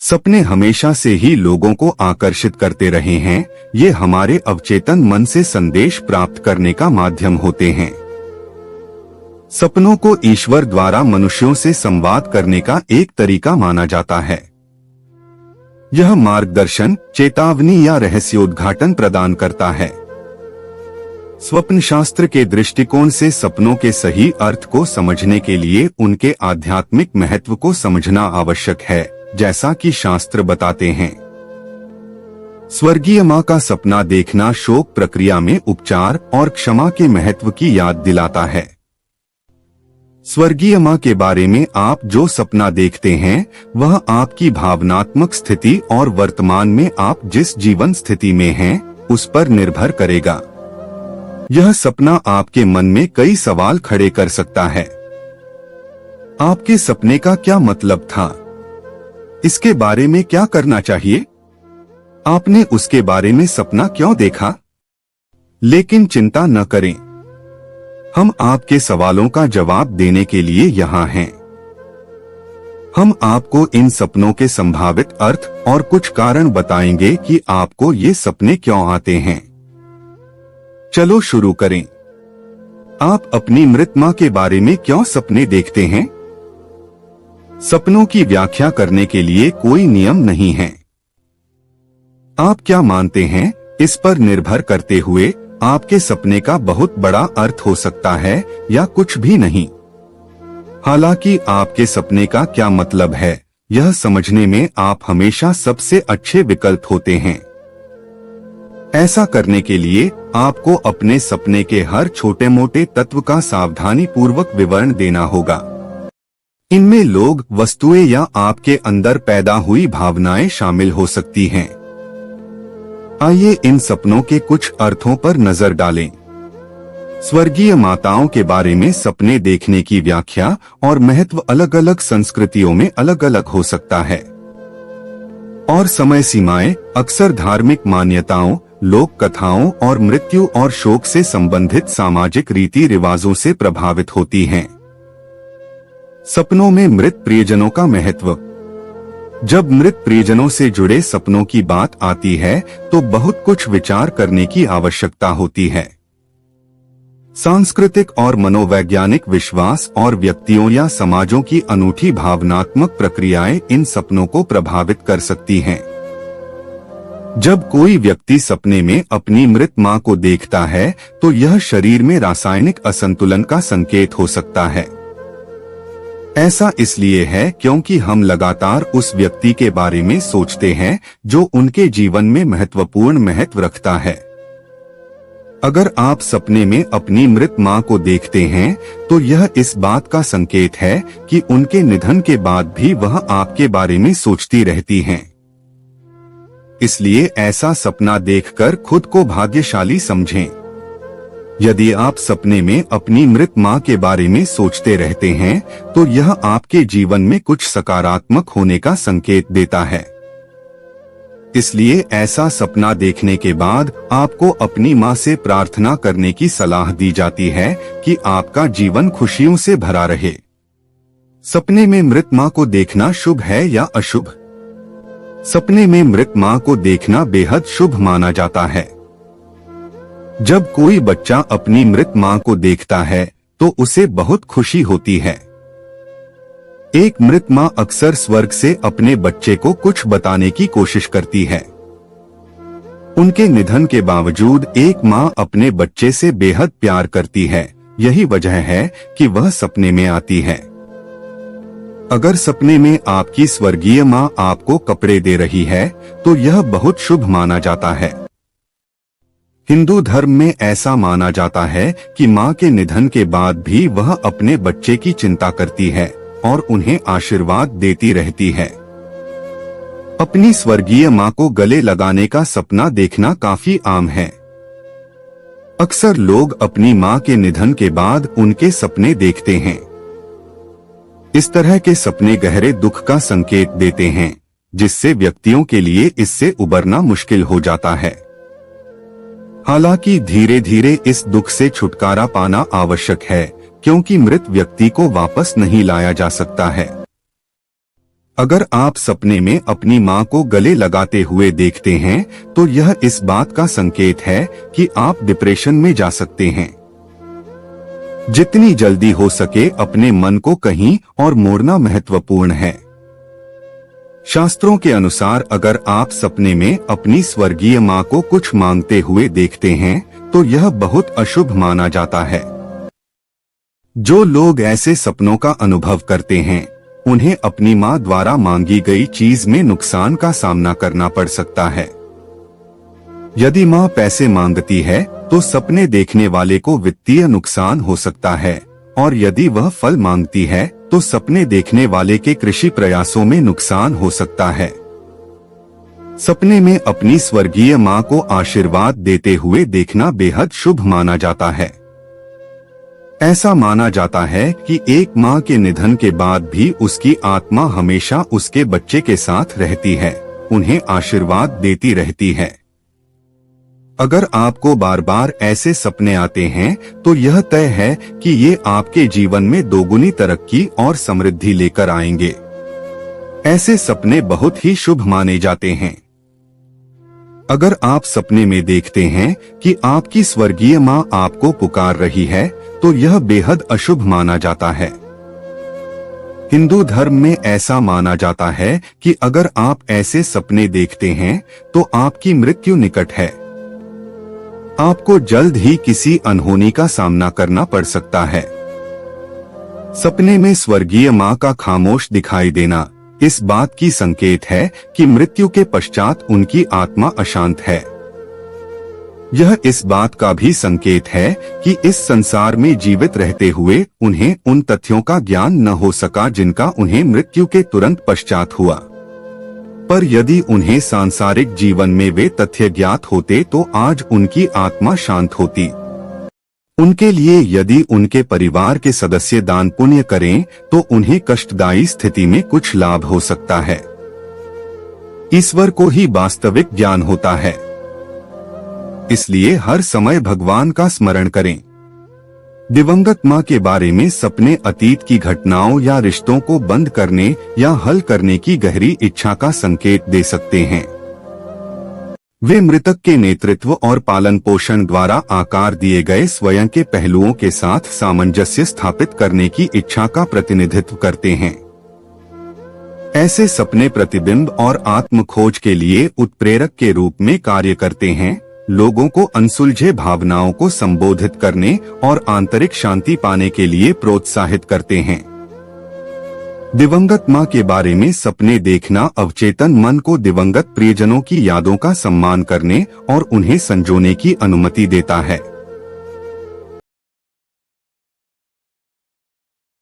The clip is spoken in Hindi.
सपने हमेशा से ही लोगों को आकर्षित करते रहे हैं। ये हमारे अवचेतन मन से संदेश प्राप्त करने का माध्यम होते हैं। सपनों को ईश्वर द्वारा मनुष्यों से संवाद करने का एक तरीका माना जाता है। यह मार्गदर्शन, चेतावनी या रहस्योद्घाटन प्रदान करता है। स्वप्न शास्त्र के दृष्टिकोण से सपनों के सही अर्थ को समझने के लिए उनके आध्यात्मिक महत्व को समझना आवश्यक है, जैसा कि शास्त्र बताते हैं। स्वर्गीय माँ का सपना देखना शोक प्रक्रिया में उपचार और क्षमा के महत्व की याद दिलाता है। स्वर्गीय माँ के बारे में आप जो सपना देखते हैं वह आपकी भावनात्मक स्थिति और वर्तमान में आप जिस जीवन स्थिति में हैं उस पर निर्भर करेगा। यह सपना आपके मन में कई सवाल खड़े कर सकता है। आपके सपने का क्या मतलब था? इसके बारे में क्या करना चाहिए? आपने उसके बारे में सपना क्यों देखा? लेकिन चिंता न करें, हम आपके सवालों का जवाब देने के लिए यहाँ हैं। हम आपको इन सपनों के संभावित अर्थ और कुछ कारण बताएंगे कि आपको ये सपने क्यों आते हैं। चलो शुरू करें। आप अपनी मृत मां के बारे में क्यों सपने देखते हैं? सपनों की व्याख्या करने के लिए कोई नियम नहीं है। आप क्या मानते हैं, इस पर निर्भर करते हुए आपके सपने का बहुत बड़ा अर्थ हो सकता है या कुछ भी नहीं। हालांकि आपके सपने का क्या मतलब है, यह समझने में आप हमेशा सबसे अच्छे विकल्प होते हैं। ऐसा करने के लिए आपको अपने सपने के हर छोटे मोटे तत्व का सावधानी पूर्वक विवरण देना होगा। इनमें लोग, वस्तुएं या आपके अंदर पैदा हुई भावनाएं शामिल हो सकती हैं। आइए इन सपनों के कुछ अर्थों पर नजर डालें। स्वर्गीय माताओं के बारे में सपने देखने की व्याख्या और महत्व अलग अलग संस्कृतियों में अलग अलग हो सकता है, और समय सीमाएं अक्सर धार्मिक मान्यताओं, लोक कथाओं और मृत्यु और शोक से संबंधित सामाजिक रीति रिवाजों से प्रभावित होती हैं। सपनों में मृत प्रियजनों का महत्व। जब मृत प्रियजनों से जुड़े सपनों की बात आती है तो बहुत कुछ विचार करने की आवश्यकता होती है। सांस्कृतिक और मनोवैज्ञानिक विश्वास और व्यक्तियों या समाजों की अनूठी भावनात्मक प्रक्रियाएं इन सपनों को प्रभावित कर सकती हैं। जब कोई व्यक्ति सपने में अपनी मृत मां को देखता है तो यह शरीर में रासायनिक असंतुलन का संकेत हो सकता है। ऐसा इसलिए है क्योंकि हम लगातार उस व्यक्ति के बारे में सोचते हैं जो उनके जीवन में महत्वपूर्ण महत्व रखता है। अगर आप सपने में अपनी मृत मां को देखते हैं तो यह इस बात का संकेत है कि उनके निधन के बाद भी वह आपके बारे में सोचती रहती हैं। इसलिए ऐसा सपना देखकर खुद को भाग्यशाली समझें। यदि आप सपने में अपनी मृत मां के बारे में सोचते रहते हैं तो यह आपके जीवन में कुछ सकारात्मक होने का संकेत देता है। इसलिए ऐसा सपना देखने के बाद आपको अपनी मां से प्रार्थना करने की सलाह दी जाती है कि आपका जीवन खुशियों से भरा रहे। सपने में मृत मां को देखना शुभ है या अशुभ? सपने में मृत मां को देखना बेहद शुभ माना जाता है। जब कोई बच्चा अपनी मृत मां को देखता है तो उसे बहुत खुशी होती है। एक मृत मां अक्सर स्वर्ग से अपने बच्चे को कुछ बताने की कोशिश करती है। उनके निधन के बावजूद एक मां अपने बच्चे से बेहद प्यार करती है। यही वजह है कि वह सपने में आती है। अगर सपने में आपकी स्वर्गीय मां आपको कपड़े दे रही है तो यह बहुत शुभ माना जाता है। हिंदू धर्म में ऐसा माना जाता है कि मां के निधन के बाद भी वह अपने बच्चे की चिंता करती है और उन्हें आशीर्वाद देती रहती है। अपनी स्वर्गीय मां को गले लगाने का सपना देखना काफी आम है। अक्सर लोग अपनी मां के निधन के बाद उनके सपने देखते हैं। इस तरह के सपने गहरे दुख का संकेत देते हैं, जिससे व्यक्तियों के लिए इससे उबरना मुश्किल हो जाता है। हालांकि धीरे धीरे इस दुख से छुटकारा पाना आवश्यक है, क्योंकि मृत व्यक्ति को वापस नहीं लाया जा सकता है। अगर आप सपने में अपनी माँ को गले लगाते हुए देखते हैं तो यह इस बात का संकेत है कि आप डिप्रेशन में जा सकते हैं। जितनी जल्दी हो सके अपने मन को कहीं और मोड़ना महत्वपूर्ण है। शास्त्रों के अनुसार अगर आप सपने में अपनी स्वर्गीय माँ को कुछ मांगते हुए देखते हैं तो यह बहुत अशुभ माना जाता है। जो लोग ऐसे सपनों का अनुभव करते हैं उन्हें अपनी माँ द्वारा मांगी गई चीज में नुकसान का सामना करना पड़ सकता है। यदि माँ पैसे मांगती है तो सपने देखने वाले को वित्तीय नुकसान हो सकता है, और यदि वह फल मांगती है तो सपने देखने वाले के कृषि प्रयासों में नुकसान हो सकता है। सपने में अपनी स्वर्गीय माँ को आशीर्वाद देते हुए देखना बेहद शुभ माना जाता है। ऐसा माना जाता है कि एक माँ के निधन के बाद भी उसकी आत्मा हमेशा उसके बच्चे के साथ रहती है, उन्हें आशीर्वाद देती रहती है। अगर आपको बार बार ऐसे सपने आते हैं तो यह तय है कि ये आपके जीवन में दोगुनी तरक्की और समृद्धि लेकर आएंगे। ऐसे सपने बहुत ही शुभ माने जाते हैं। अगर आप सपने में देखते हैं कि आपकी स्वर्गीय माँ आपको पुकार रही है तो यह बेहद अशुभ माना जाता है। हिंदू धर्म में ऐसा माना जाता है कि अगर आप ऐसे सपने देखते हैं तो आपकी मृत्यु निकट है। आपको जल्द ही किसी अनहोनी का सामना करना पड़ सकता है। सपने में स्वर्गीय माँ का खामोश दिखाई देना इस बात की संकेत है कि मृत्यु के पश्चात उनकी आत्मा अशांत है। यह इस बात का भी संकेत है कि इस संसार में जीवित रहते हुए उन्हें उन तथ्यों का ज्ञान न हो सका जिनका उन्हें मृत्यु के तुरंत पश्चात हुआ। पर यदि उन्हें सांसारिक जीवन में वे तथ्य ज्ञात होते तो आज उनकी आत्मा शांत होती। उनके लिए यदि उनके परिवार के सदस्य दान पुण्य करें तो उन्हें कष्टदायी स्थिति में कुछ लाभ हो सकता है। ईश्वर को ही वास्तविक ज्ञान होता है, इसलिए हर समय भगवान का स्मरण करें। दिवंगत माँ के बारे में सपने अतीत की घटनाओं या रिश्तों को बंद करने या हल करने की गहरी इच्छा का संकेत दे सकते हैं। वे मृतक के नेतृत्व और पालन पोषण द्वारा आकार दिए गए स्वयं के पहलुओं के साथ सामंजस्य स्थापित करने की इच्छा का प्रतिनिधित्व करते हैं। ऐसे सपने प्रतिबिंब और आत्म खोज के लिए उत्प्रेरक के रूप में कार्य करते हैं, लोगों को अनसुलझे भावनाओं को संबोधित करने और आंतरिक शांति पाने के लिए प्रोत्साहित करते हैं। दिवंगत माँ के बारे में सपने देखना अवचेतन मन को दिवंगत प्रियजनों की यादों का सम्मान करने और उन्हें संजोने की अनुमति देता है।